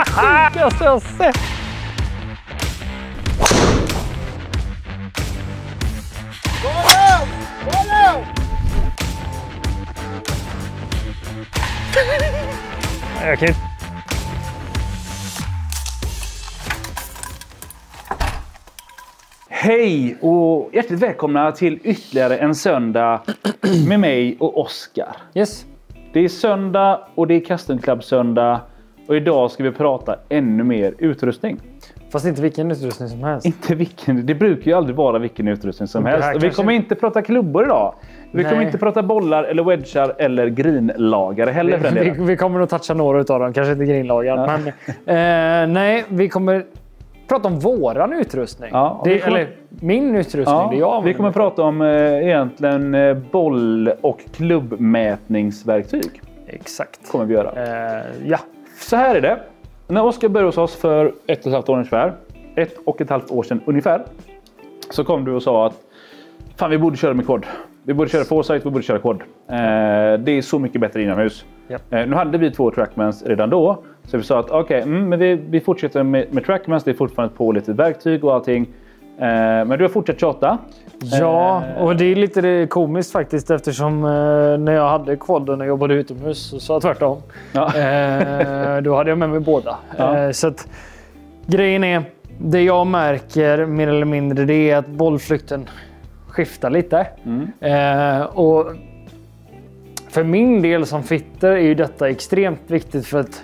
sjukaste jag sett. Jag kan inte. Hej och hjärtligt välkomna till ytterligare en söndag med mig och Oskar. Yes. Det är söndag och det är Custom Club söndag och idag ska vi prata ännu mer utrustning. Fast inte vilken utrustning som helst. Inte vilken, det brukar ju aldrig vara vilken utrustning som helst. Och vi kommer inte prata klubbor idag. Vi kommer inte prata bollar eller wedgar eller greenlagare heller. Vi kommer nog toucha några av dem, kanske inte greenlagare. Ja. Men nej, vi kommer prata om våran utrustning. Ja, eller min utrustning. Ja, det jag vi kommer prata om egentligen boll- och klubbmätningsverktyg. Exakt. Kommer vi göra. Ja. Så här är det. När Oskar började hos oss för 1,5 år ungefär. 1,5 år sedan ungefär. Så kom du och sa att fan, vi borde köra med quad. Vi borde köra foresight, vi borde köra quad. Det är så mycket bättre inomhus. Yep. Nu hade vi 2 trackmans redan då. Så vi sa att okej, men vi fortsätter med trackmans. Det är fortfarande på lite verktyg och allting. Men du har fortsatt tjata. Ja, och det är lite komiskt faktiskt eftersom när jag hade quaden och jobbade utomhus så sa jag tvärtom. Ja. Då hade jag med mig båda. Ja. Så att grejen är, det jag märker mer eller mindre, det är att bollflykten skiftar lite. Och för min del som fitter är ju detta extremt viktigt för att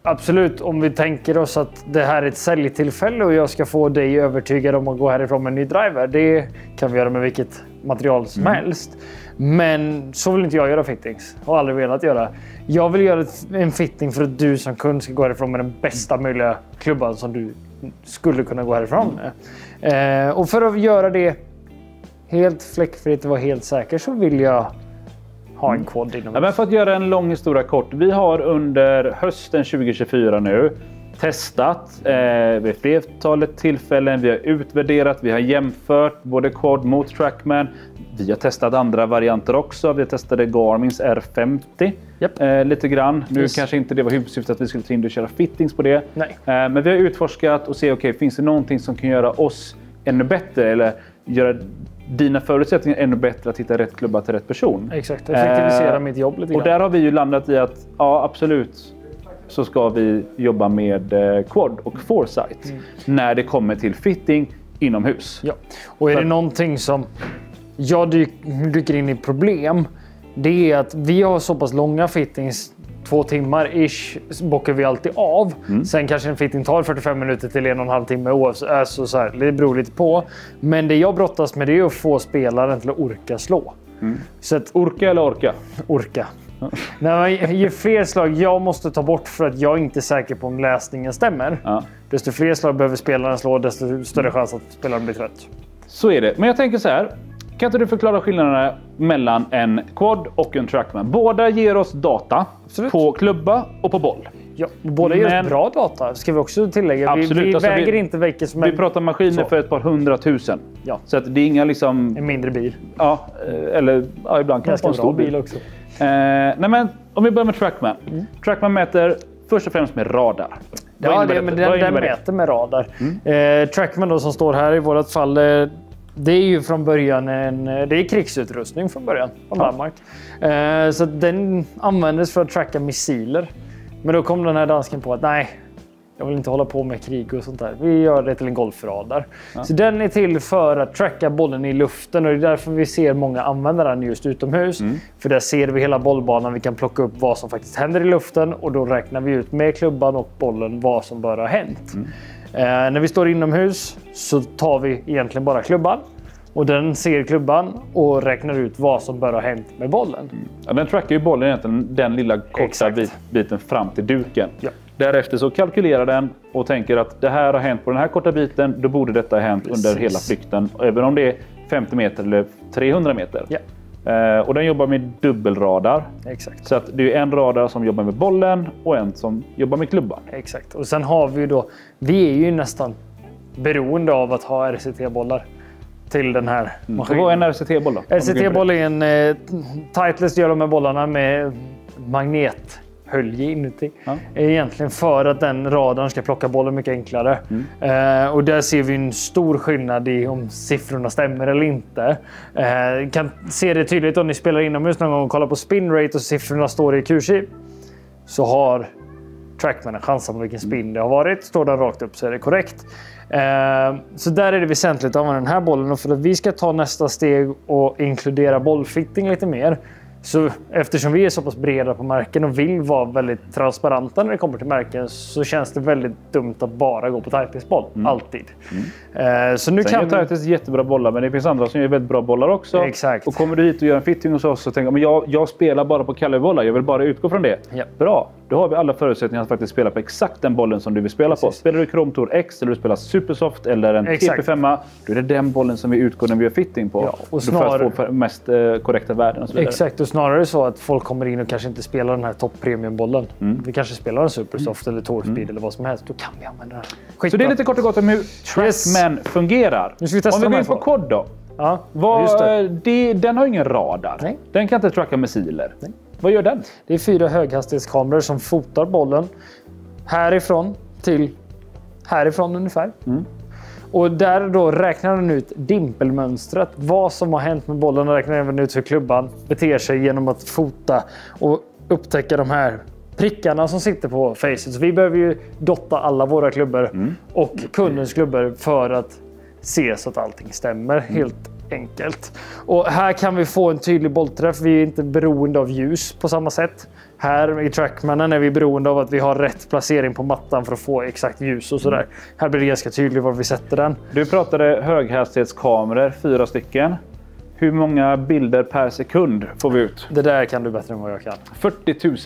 absolut, om vi tänker oss att det här är ett säljtillfälle och jag ska få dig övertygad om att gå härifrån med en ny driver. Det kan vi göra med vilket material som helst. Men så vill inte jag göra fittings. Har aldrig velat göra. Jag vill göra en fitting för att du som kund ska gå härifrån med den bästa möjliga klubban som du skulle kunna gå härifrån med. Och för att göra det helt fläckfritt och vara helt säker så vill jag ha en quad inom. Ja, men för att göra en lång historia kort. Vi har under hösten 2024 nu testat vid flertalet tillfällen. Vi har utvärderat, vi har jämfört både quad mot trackman. Vi har testat andra varianter också. Vi testade Garmins R50 lite grann. Nu kanske inte det var huvudsyftet att vi skulle ta in och köra fittings på det. Nej. Men vi har utforskat och se, finns det någonting som kan göra oss ännu bättre eller göra dina förutsättningar ännu bättre att hitta rätt klubba till rätt person. Exakt, effektivisera mitt jobb lite grann. Och där har vi ju landat i att ja, absolut så ska vi jobba med quad och foresight när det kommer till fitting inomhus. Ja, och är det någonting som jag dyker in i problem, det är att vi har så pass långa fittings, 2 timmar ish bockar vi alltid av. Sen kanske en fitting tar 45 minuter till 1,5 timme. Så här, det beror lite på. Men det jag brottas med det är att få spelaren till att orka slå. Så att, orka eller orka? Orka. När ju fler slag jag måste ta bort för att jag inte är säker på om läsningen stämmer. Desto fler slag behöver spelaren slå, desto större chans att spelaren blir trött. Så är det. Men jag tänker så här. Kan inte du förklara skillnaderna mellan en quad och en trackman? Båda ger oss data på klubba och på boll. Ja, båda ger oss bra data, ska vi också tillägga. Absolut. Vi väger inte vilket som vi pratar maskiner för ett par 100 000. Ja. Så att det är inga liksom... En mindre bil. Ja, eller ibland kan det vara en stor bil också. Nej, men om vi börjar med trackman. Trackman mäter först och främst med radar. Ja, den mäter med radar. Trackman då som står här i vårt fall, det är ju från början det är krigsutrustning från början från Danmark. Så den användes för att tracka missiler. Men då kom den här dansken på att nej, jag vill inte hålla på med krig och sånt där. Vi gör det till en golfradar. Så den är till för att tracka bollen i luften och det är därför vi ser många använda den just utomhus. För där ser vi hela bollbanan, vi kan plocka upp vad som faktiskt händer i luften och då räknar vi ut med klubban och bollen vad som bör ha hänt. När vi står inomhus så tar vi egentligen bara klubban. Och den ser klubban och räknar ut vad som bör ha hänt med bollen. Ja, den trackar ju bollen egentligen den lilla korta biten fram till duken. Ja. Därefter så kalkylerar den och tänker att det här har hänt på den här korta biten. Då borde detta ha hänt under hela flykten. Även om det är 50 meter eller 300 meter. Ja. Och den jobbar med dubbelradar. Exakt. Så att det är en radar som jobbar med bollen och en som jobbar med klubban. Exakt. Och sen har vi ju då, vi är ju nästan beroende av att ha RCT-bollar till den här maskinen. Och vad är en RCT-boll då? RCT-boll är en Titleist gör de med bollarna med magnet hölje inuti. Egentligen för att den radarn ska plocka bollen mycket enklare. Och där ser vi en stor skillnad i om siffrorna stämmer eller inte. Kan se det tydligt om ni spelar inomhus någon gång och kollar på spin rate och siffrorna står i QC. Så har Trackman en chans på vilken spin det har varit. Står den rakt upp så är det korrekt. Så där är det väsentligt att använda den här bollen. Och för att vi ska ta nästa steg och inkludera bollfitting lite mer. Så eftersom vi är så pass breda på marken och vill vara väldigt transparenta när det kommer till marken, så känns det väldigt dumt att bara gå på tightness-boll. Alltid. Så nu kan tightness jättebra bollar, men det finns andra som gör väldigt bra bollar också. Exakt. Och kommer du hit och gör en fitting hos oss så tänker jag spelar bara på caliberbollar. Jag vill bara utgå från det. Ja. Bra. Då har vi alla förutsättningar att faktiskt spela på exakt den bollen som du vill spela på. Spelar du Chrome Tour X eller du spelar Supersoft eller en TP5, då är det den bollen som vi utgår när vi gör fitting på. Ja, och för att få mest korrekta värden och så vidare. Exakt, och snarare så att folk kommer in och kanske inte spelar den här topp-premiumbollen. Vi kanske spelar en Supersoft eller Tour Speed eller vad som helst. Då kan vi använda den här. Så det är lite kort och gott om hur Trackman fungerar. Nu ska vi testa om vi går in på kod då. Ja, Den har ingen radar. Nej. Den kan inte tracka missiler. Nej. Vad gör den? Det är 4 höghastighetskameror som fotar bollen härifrån till härifrån ungefär. Och där då räknar den ut dimpelmönstret. Vad som har hänt med bollen, och räknar även ut hur klubban beter sig genom att fota och upptäcka de här prickarna som sitter på facet. Så vi behöver ju dotta alla våra klubbor och kundens klubbor för att se så att allting stämmer. Helt enkelt. Och här kan vi få en tydlig bollträff. Vi är inte beroende av ljus på samma sätt. Här i Trackmanen är vi beroende av att vi har rätt placering på mattan för att få exakt ljus och sådär. Här blir det ganska tydligt var vi sätter den. Du pratade höghastighetskameror, 4 stycken. Hur många bilder per sekund får vi ut? Det där kan du bättre än vad jag kan. 40 000.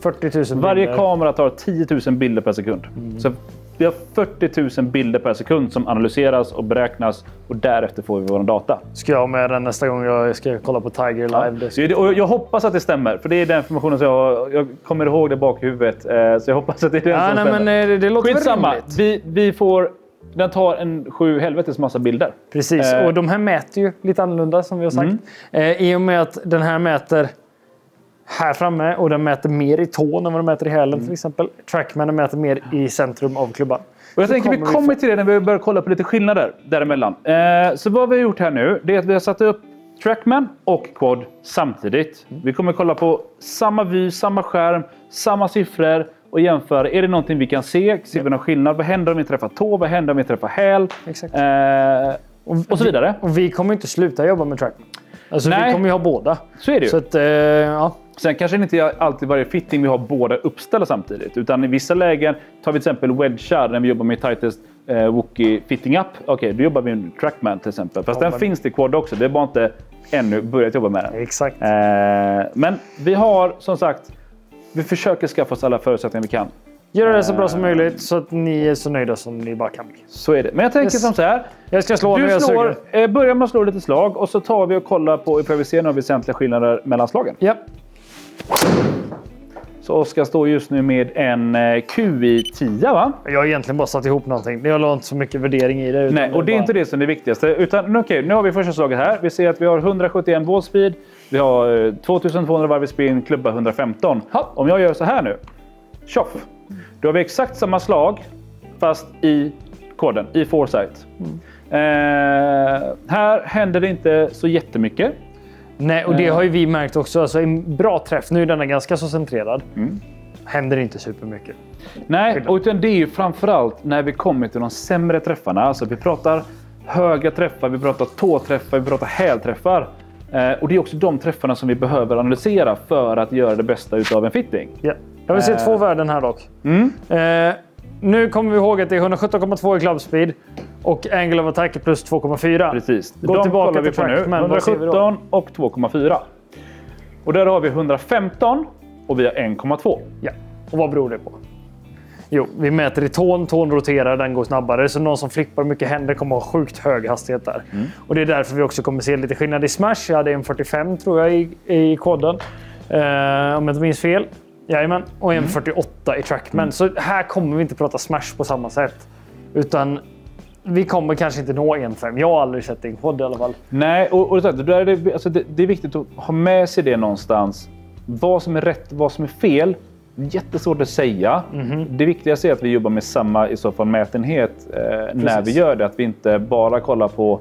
40 000 Varje bilder. kamera tar 10 000 bilder per sekund. Så vi har 40 000 bilder per sekund som analyseras och beräknas, och därefter får vi vår data. Ska jag ha med den nästa gång jag ska kolla på Tiger live? Ja. Och jag hoppas att det stämmer, för det är den informationen som jag kommer ihåg det bak i huvudet. Så jag hoppas att det är den som stämmer. Men det låter skitsamma. rimligt. Vi får... Den tar en 7 helvetes massa bilder. Precis, och de här mäter ju lite annorlunda som vi har sagt. I och med att den här mäter här framme och den mäter mer i tån än vad den mäter i hälen till exempel. Trackman mäter mer i centrum av klubban. Och jag tänker vi kommer till det när vi börjar kolla på lite skillnader däremellan. Så vad vi har gjort här nu, det är att vi har satt upp Trackman och Quad samtidigt. Vi kommer kolla på samma vy, samma skärm, samma siffror och jämföra. Är det någonting vi kan se? Ser vi någon skillnad? Vad händer om vi träffar tå? Vad händer om vi träffar häl? Exakt. Och så vidare. Och vi kommer inte sluta jobba med Trackman. Alltså vi kommer ju ha båda. Så är det ju. Så att, ja. Sen kanske det inte alltid varje fitting vi har båda uppställda samtidigt. Utan i vissa lägen tar vi till exempel wedgar när vi jobbar med tightest Wookie fitting up. Okej, då jobbar vi med Trackman till exempel. Fast den finns det i Quad också. Det är bara inte ännu börjat jobba med den. Exakt. Men vi har som sagt, vi försöker skaffa oss alla förutsättningar vi kan. Gör det så bra som möjligt så att ni är så nöjda som ni bara kan bli. Så är det. Men jag tänker som så här. Jag ska slå du börjar med att slå lite slag och så tar vi och kollar på ifall vi ser några väsentliga skillnader mellan slagen. Ja. Så Oskar står just nu med en QI10, va? Jag har egentligen bara satt ihop någonting. Jag la inte så mycket värdering i det. Nej, och det är inte det som är det viktigaste. Utan okej, nu har vi första slaget här. Vi ser att vi har 171 ball speed. Vi har 2200 varv i spin, klubba 115. Om jag gör så här nu. Tjoff! Då har vi exakt samma slag fast i koden, i foresight. Här händer det inte så jättemycket. Nej, och det har ju vi märkt också. Alltså, en bra träff, nu är den ganska så centrerad. Händer inte supermycket. Nej, utan det är ju framförallt när vi kommer till de sämre träffarna. Alltså vi pratar höga träffar, vi pratar tåträffar, vi pratar hälträffar. Och det är också de träffarna som vi behöver analysera för att göra det bästa utav en fitting. Ja. Jag vill se 2 värden här dock. Nu kommer vi ihåg att det är 117,2 i club speed och angle of attack är plus 2,4. Precis. Gå tillbaka till Trackman. 117 och 2,4. Och där har vi 115 och vi har 1,2. Ja. Och vad beror det på? Jo, vi mäter i tån. Tån roterar, den går snabbare. Så någon som flippar mycket händer kommer ha sjukt hög hastighet där. Och det är därför vi också kommer se lite skillnad i smash. Jag hade en 45 tror jag i koden. Om jag inte minns fel. Jajamän. Och en 48 i Trackman. Så här kommer vi inte prata smash på samma sätt. Utan vi kommer kanske inte nå 1,5. Jag har aldrig sett det i en podd i alla fall. Nej, och det är viktigt att ha med sig det någonstans. Vad som är rätt, vad som är fel. jättesvårt att säga. Det viktigaste är att vi jobbar med samma i så fall mätenhet när vi gör det. Att vi inte bara kollar på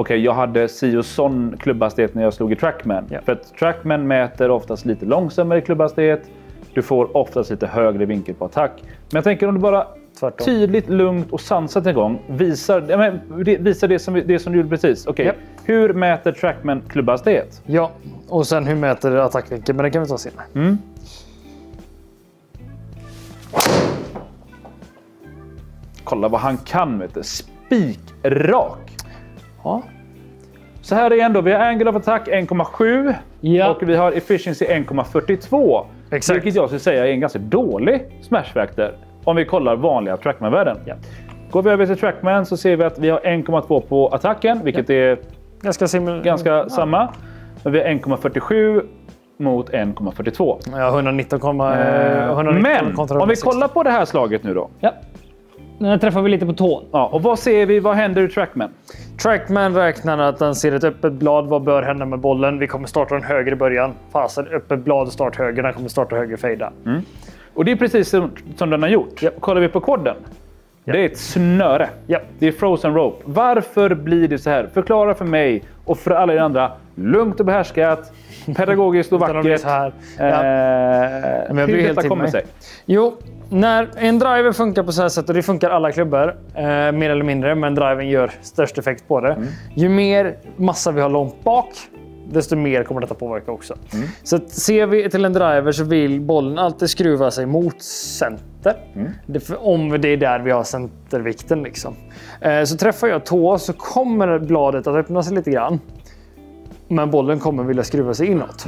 jag hade si och sån klubbhastighet när jag slog i Trackman. Ja. För att Trackman mäter oftast lite långsammare klubbhastighet. Du får oftast lite högre vinkel på attack. Men jag tänker om du bara tydligt, lugnt och sansat en gång visar det som du gjorde precis. Okej. Hur mäter Trackman klubbhastighet? Ja, och sen hur mäter attackvinkel? Men det kan vi ta senare. Kolla vad han kan, vet du. Spikrak. Ja. Så här är ändå, vi har angle of attack 1,7 och vi har efficiency 1,42. Exakt. Vilket jag skulle säga är en ganska dålig smash factor om vi kollar vanliga Trackman-värden. Ja. Går vi över till Trackman så ser vi att vi har 1,2 på attacken, vilket är ganska samma. Men vi har 1,47 mot 1,42. Ja, 119 men om vi kollar på det här slaget nu då. Ja. Nu träffar vi lite på tån. Ja, och vad ser vi? Vad händer i Trackman? Trackman räknar att den ser ett öppet blad. Vad bör hända med bollen? Vi kommer starta den höger i början. Fasen, öppet blad, start höger. Den kommer starta höger, fejda. Och det är precis som den har gjort. Ja. Kollar vi på koden. Ja. Det är ett snöre. Ja. Det är frozen rope. Varför blir det så här? Förklara för mig och för alla andra. Lugnt och behärskat. Pedagogiskt och vackert. Så här. Men hur detta kommer sig? Jo, när en driver funkar på så här sätt, och det funkar alla klubbor mer eller mindre, men driven gör störst effekt på det. Ju mer massa vi har långt bak, desto mer kommer detta påverka också. Så att ser vi till en driver så vill bollen alltid skruva sig mot center. Om det är där vi har centervikten. Liksom. Så träffar jag tå så kommer bladet att öppna sig lite grann. Men bollen kommer vilja skruva sig inåt.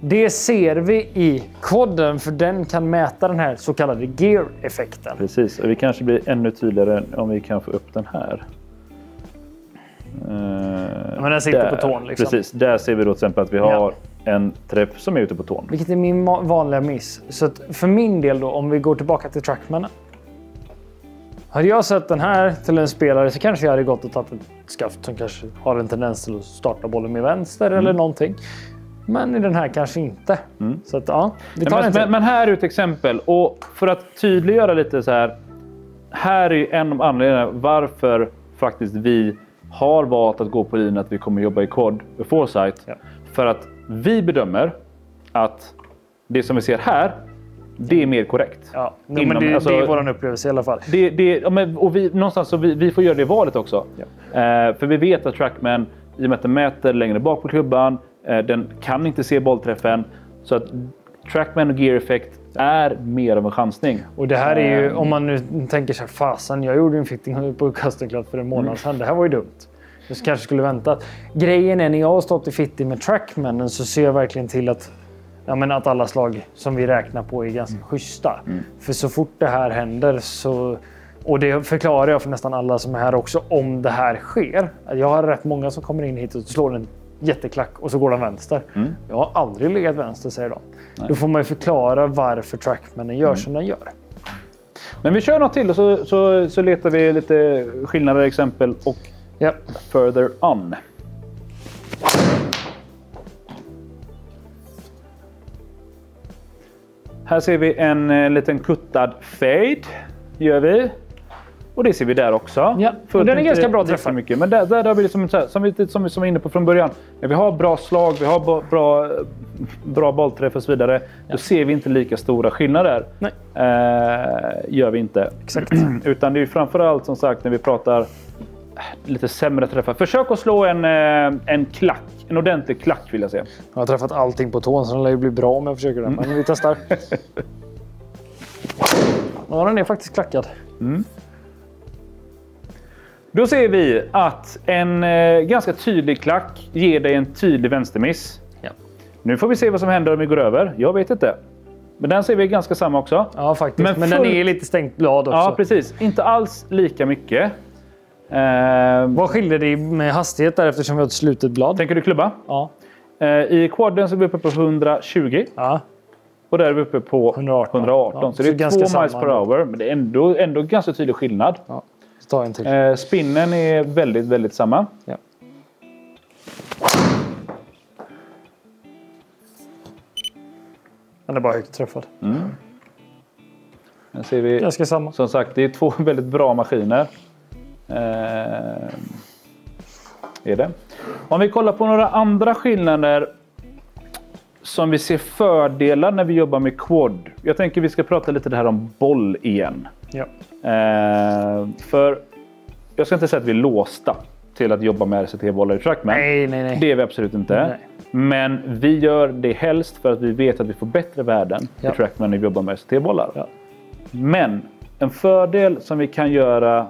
Det ser vi i quaden, för den kan mäta den här så kallade gear-effekten. Precis, och vi kanske blir ännu tydligare om vi kan få upp den här. Men den sitter på tån. Liksom. Precis, där ser vi då till exempel att vi har en träff som är ute på tån. Vilket är min vanliga miss. Så att för min del då, om vi går tillbaka till Trackman. Hade jag sett den här till en spelare så kanske jag hade gått och tagit ett skaft som kanske har en tendens till att starta bollen med vänster eller någonting. Men i den här kanske inte. Så att, ja, vi tar men här är ett exempel. Och för att tydliggöra lite så här. Här är en av anledningarna varför faktiskt vi har valt att gå på linjen att vi kommer jobba i quad med foresight. Ja. För att vi bedömer att det som vi ser här, det är mer korrekt. Ja, men det är vår upplevelse i alla fall. Och vi får göra det valet också. Ja. För vi vet att Trackman, i och med att den mäter längre bak på klubban, den kan inte se bollträffen. Så att Trackman och Gear Effect är mer av en chansning. Och det här är ju, om man nu tänker sig, fasen, jag gjorde en fitting på Custom Club för en månad sedan. Det här var ju dumt. Jag kanske skulle vänta. Grejen är, när jag har stått i fitting med Trackmanen så ser jag verkligen till att att alla slag som vi räknar på är ganska schyssta. För så fort det här händer så... Och det förklarar jag för nästan alla som är här också, om det här sker. Jag har rätt många som kommer in hit och slår en jätteklack och så går den vänster. Jag har aldrig legat vänster, säger de. Nej. Då får man ju förklara varför Trackmanen gör som den gör. Men vi kör något till och så letar vi lite skillnader, exempel och further on. Här ser vi en liten kuttad fade. Gör vi. Och det ser vi där också. Ja, den är ganska bra träffad. Mycket. Men där har vi liksom, som vi var inne på från början. När vi har bra slag, vi har bra bollträff och så vidare. Ja. Då ser vi inte lika stora skillnader. Nej. Gör vi inte. Exakt. Utan det är framförallt som sagt när vi pratar lite sämre träffar. Försök att slå en klack. En ordentlig klack vill jag säga. Jag har träffat allting på tån så den lär ju bli bra om jag försöker det. Men vi testar. Ja, den är faktiskt klackad. Då ser vi att en ganska tydlig klack ger dig en tydlig vänstermiss. Ja. Nu får vi se vad som händer om vi går över. Jag vet inte. Men den ser vi ganska samma också. Ja, faktiskt. Men den är lite stängt blad också. Ja, precis. Inte alls lika mycket. Vad skiljer det med hastighet där eftersom vi har ett slutet blad? Tänker du klubba? Ja. I quaden så är vi uppe på 120. Ja. Och där är vi uppe på 118. Ja, så det är 2 miles per hour. Men det är ändå ganska tydlig skillnad. Ja. Ta en till. Spinnen är väldigt, väldigt samma. Ja. Den är bara högt träffad. Här ser vi, ganska samma. Som sagt, det är 2 väldigt bra maskiner. Är det. Om vi kollar på några andra skillnader som vi ser fördelar när vi jobbar med quad. Jag tänker vi ska prata lite det här om boll igen. Ja. För jag ska inte säga att vi är låsta till att jobba med RCT-bollar i Trackman. Nej. Det är vi absolut inte. Nej. Men vi gör det helst för att vi vet att vi får bättre värden i Trackman när vi jobbar med RCT-bollar. Ja. Men en fördel som vi kan göra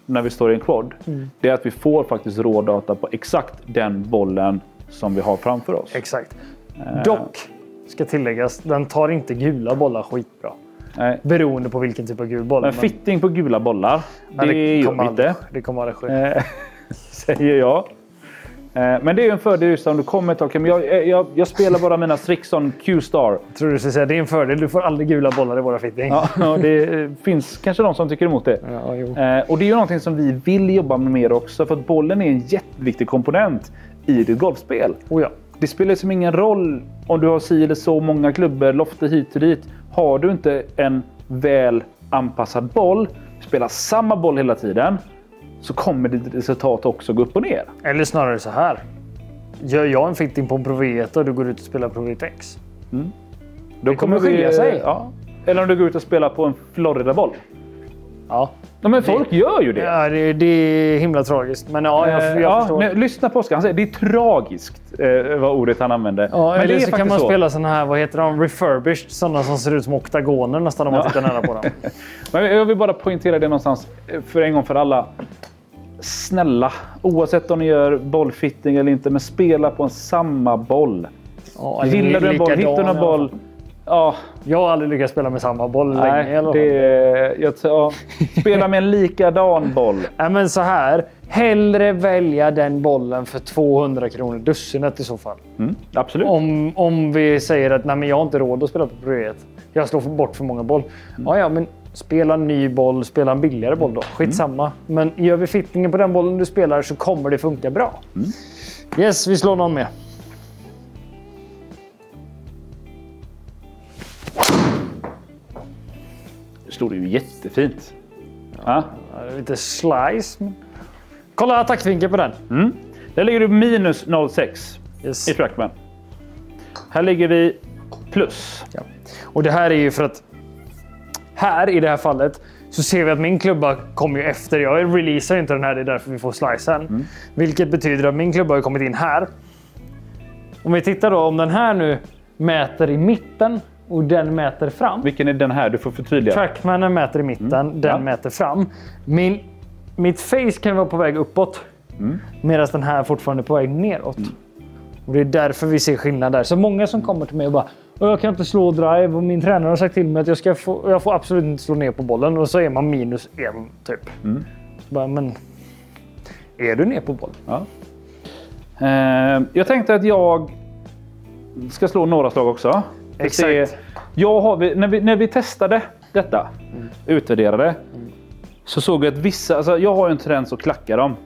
när vi står i en quad, det är att vi får faktiskt rådata på exakt den bollen som vi har framför oss. Exakt. Dock ska tilläggas, den tar inte gula bollar skitbra. Nej. Beroende på vilken typ av gul boll. Men fitting på gula bollar, det gör inte. Det kommer aldrig ske. Säger jag. Men det är en fördel just om du kommer ett tag. Jag spelar bara mina Strixon Q-Star. Jag tror du skulle säga det är en fördel. Du får aldrig gula bollar i våra fitting. Ja, det finns kanske de som tycker emot det. Ja, och det är ju någonting som vi vill jobba med mer också. För att bollen är en jätteviktig komponent i ditt golfspel. Oh ja. Det spelar som ingen roll om du har si eller så många klubbor, lofter hit och dit. Har du inte en väl anpassad boll, spelar samma boll hela tiden, så kommer ditt resultat också gå upp och ner. Eller snarare så här. Gör jag en fitting på en Pro V1 och du går ut och spelar Pro V1 X. Då kommer skilja sig. Ja. Eller om du går ut och spelar på en Florida-boll. Ja. Men folk gör ju det. Ja, det är himla tragiskt. Men jag förstår. Nej, lyssna på Oskar. Han säger det är tragiskt vad ordet han använder. Ja, men eller det är så kan man spela såna här, vad heter de? Refurbished. Sådana som ser ut som oktagoner nästan om man tittar nära på dem. Men jag vill bara poängtera det någonstans för en gång för alla. Snälla, oavsett om ni gör bollfitting eller inte, men spela på en samma boll. Ja, gillar du en boll, hittar du en boll. Ja. Jag har aldrig lyckats spela med samma boll länge. Spela med en likadan boll. Nej, men så här. Hellre välja den bollen för 200 kronor dussinet i så fall. Absolut. Om vi säger att nej, men jag har inte råd att spela på Pro. Jag slår bort för många boll. Ja, men spela en ny boll, spela en billigare boll då. Skitsamma. Men gör vi fittingen på den bollen du spelar så kommer det funka bra. Yes, vi slår någon med. Det slår ju jättefint. Ja. Lite slice. Kolla attackvinkel på den. Där ligger du minus 0,6 i Trackman. Här ligger vi plus. Ja. Och det här är ju för att här i det här fallet så ser vi att min klubba kommer ju efter. Jag releasar inte den här, det är därför vi får slicen. Vilket betyder att min klubba har kommit in här. Om vi tittar då, om den här nu mäter i mitten och den mäter fram. Vilken är den här? Du får förtydliga. Trackmanen mäter i mitten, den mäter fram. Mitt face kan vara på väg uppåt. Medan den här fortfarande är på väg neråt. Och det är därför vi ser skillnad där. Så många som kommer till mig och bara jag kan inte slå drive och min tränare har sagt till mig att jag får absolut inte slå ner på bollen. Och så är man minus 1 typ. Bara, men är du ner på bollen? Ja. Jag tänkte att jag ska slå några slag också. Exakt. När vi testade detta, utvärderade, så såg jag att vissa, alltså jag har en tendens att klacka dem.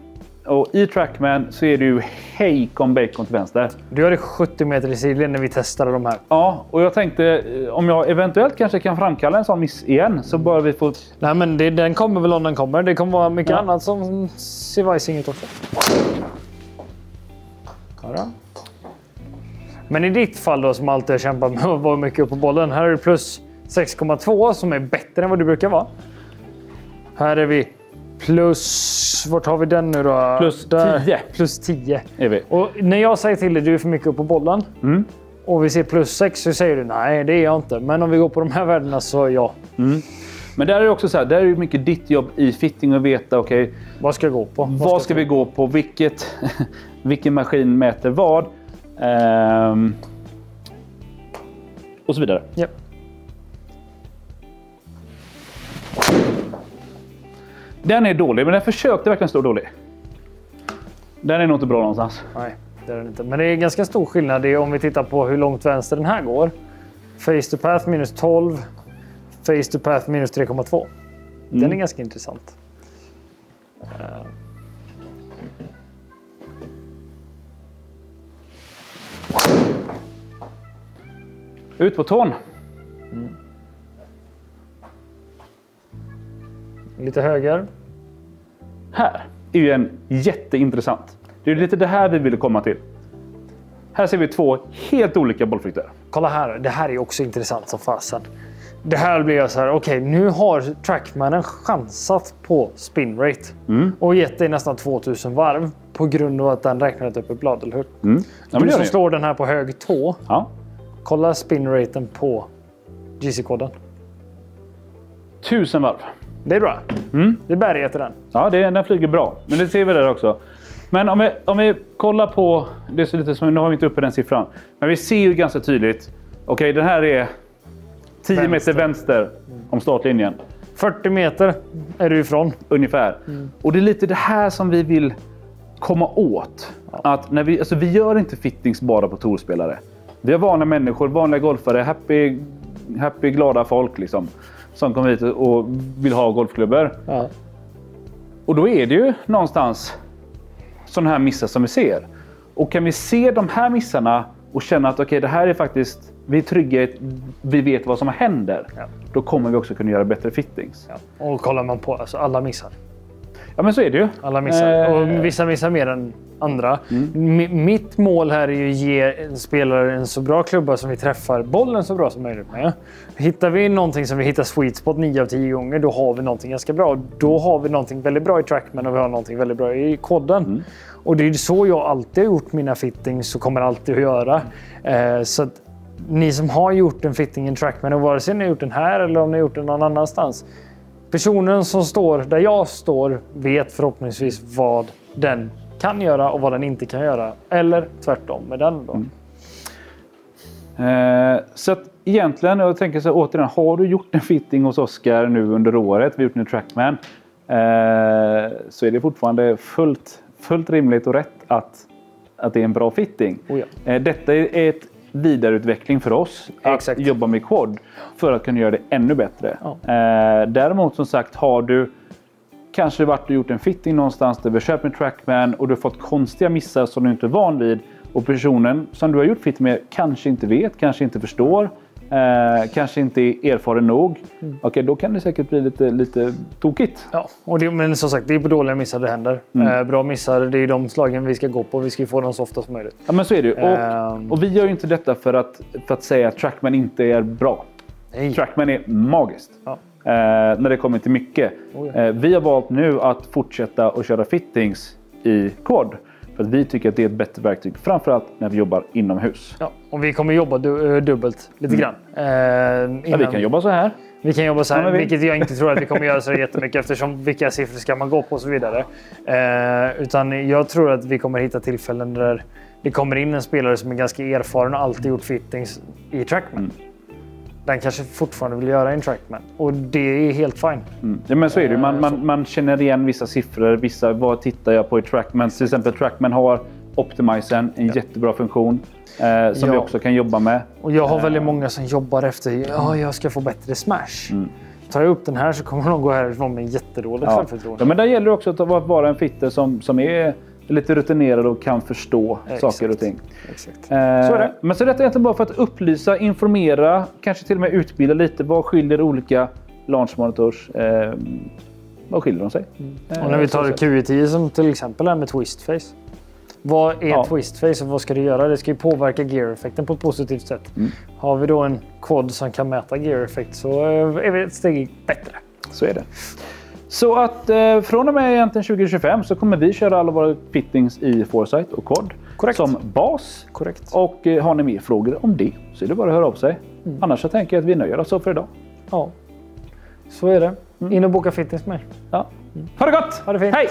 Och i Trackman så är det ju hejkon bacon till vänster. Du hade 70 meter i sidled när vi testade de här. Ja, och jag tänkte om jag eventuellt kanske kan framkalla en sån miss igen så bör vi få... Nej, men den kommer väl om den kommer. Det kommer vara mycket annat som ser vajsing ut också. Ja. Men i ditt fall då, som alltid har kämpat med att vara mycket upp på bollen. Här är det plus 6,2 som är bättre än vad du brukar vara. Här är vi plus... Vart har vi den nu då? Plus 10. Plus 10 är vi. Och när jag säger till dig du är för mycket upp på bollen. Och vi ser plus 6 så säger du nej, det är jag inte. Men om vi går på de här värdena så ja. Men där är det också så här, där är det mycket ditt jobb i fitting att veta okej, vad ska jag gå på? Vad ska vi gå på? Vilken maskin mäter vad? Och så vidare. Ja. Den är dålig, men den försökte verkligen stå dålig. Den är nog inte bra någonstans. Nej, det är den inte. Men det är ganska stor skillnad om vi tittar på hur långt vänster den här går. Face to path minus 12. Face to path minus 3,2. Den är ganska intressant. Ut på tån. Lite höger. Här är ju en jätteintressant. Det är lite det här vi ville komma till. Här ser vi 2 helt olika bollflykter. Kolla här, det här är också intressant som fasen. Det här blir jag så här, okej, nu har Trackmanen chansat på spin rate. Och gett dig nästan 2000 varv på grund av att den räknat upp ett blad, eller hur? Ja, du som slår den här på hög tå. Ja. Kolla spin raten på GC-koden. 1000 varv. Det är bra. Det är bärget i den. Ja, den flyger bra. Men det ser vi där också. Men om vi kollar på, det är så lite som, nu har vi inte uppe den siffran. Men vi ser ju ganska tydligt. Okej, den här är 10 meter vänster om startlinjen. 40 meter är du ifrån. Ungefär. Och det är lite det här som vi vill komma åt. Ja. Att när vi gör inte fittings bara på tourspelare. Vi har vanliga människor, vanliga golfare, happy glada folk liksom. Som kommer hit och vill ha golfklubbor. Ja. Och då är det ju någonstans sådana här missar som vi ser. Och kan vi se de här missarna och känna att okej, det här är faktiskt, vi är trygga, vi vet vad som händer. Ja. Då kommer vi också kunna göra bättre fittings. Ja. Och kollar man på, alltså alla missar. Ja, men så är det ju. Alla missar. Och vissa missar mer än andra. Mitt mål här är ju att ge en spelare en så bra klubba som vi träffar bollen så bra som möjligt med. Hittar vi någonting som vi hittar sweet spot 9 av 10 gånger, då har vi någonting ganska bra. Då har vi någonting väldigt bra i Trackman och vi har någonting väldigt bra i koden. Och det är så jag alltid har gjort mina fittings och kommer alltid att göra. Så att ni som har gjort en fitting i Trackman, och vare sig ni har gjort den här eller om ni har gjort den någon annanstans. Personen som står där jag står vet förhoppningsvis vad den kan göra och vad den inte kan göra. Eller tvärtom med den då. Så att egentligen, jag tänker så återigen, har du gjort en fitting hos Oscar nu under året, vi har gjort en Trackman, så är det fortfarande fullt rimligt och rätt att det är en bra fitting. Detta är ett vidareutveckling för oss att jobba med quad för att kunna göra det ännu bättre. Däremot som sagt, har du kanske varit och gjort en fitting någonstans där vi köpt en Trackman och du har fått konstiga missar som du inte är van vid och personen som du har gjort fitting med kanske inte vet, kanske inte förstår, kanske inte är erfaren nog. Okej, då kan det säkert bli lite tokigt. Ja, men som sagt, det är på dåliga missar det händer. Bra missar, det är de slagen vi ska gå på. Vi ska få dem så ofta som möjligt. Ja, men så är det ju. Och vi gör ju inte detta för att säga att Trackman inte är bra. Nej. Trackman är magiskt. Ja. När det kommer till mycket. Vi har valt nu att fortsätta att köra fittings i quad. För att vi tycker att det är ett bättre verktyg. Framförallt när vi jobbar inomhus. Ja, och vi kommer jobba dubbelt lite grann. Ja, vi kan jobba så här. Vi kan jobba så här, vilket jag inte tror att vi kommer göra så jättemycket eftersom vilka siffror ska man gå på och så vidare. Utan jag tror att vi kommer hitta tillfällen där det kommer in en spelare som är ganska erfaren och alltid gjort fittings i Trackman. Den kanske fortfarande vill göra en Trackman. Och det är helt fine. Ja, men så är det. Man känner igen vissa siffror. Vad tittar jag på i Trackman? Till exempel Trackman har Optimizen, en jättebra funktion. Som vi också kan jobba med. Och jag har väldigt många som jobbar efter jag ska få bättre smash. Tar jag upp den här så kommer de gå härifrån med en jättedålig självförtroende. Ja, men där gäller det också att vara en fitter som är lite rutinerad och kan förstå saker och ting. Exakt. Så är det. Men så är det egentligen bara för att upplysa, informera, kanske till och med utbilda lite. Vad skiljer olika launch monitors? Vad skiljer de sig? Och när vi tar QE10 som till exempel är med twistface. Vad är twistface och vad ska det göra? Det ska ju påverka gear-effekten på ett positivt sätt. Har vi då en quad som kan mäta gear-effekt så är vi ett steg bättre. Så är det. Så att från och med egentligen 2025 så kommer vi köra alla våra fittings i Foresight och quad som bas. Korrekt. Och har ni mer frågor om det så är det bara att höra av sig. Annars så tänker jag att vi nöjer oss så för idag. Ja, så är det. In och boka fittings med. Ja. Ha det gott! Ha det fint! Hej!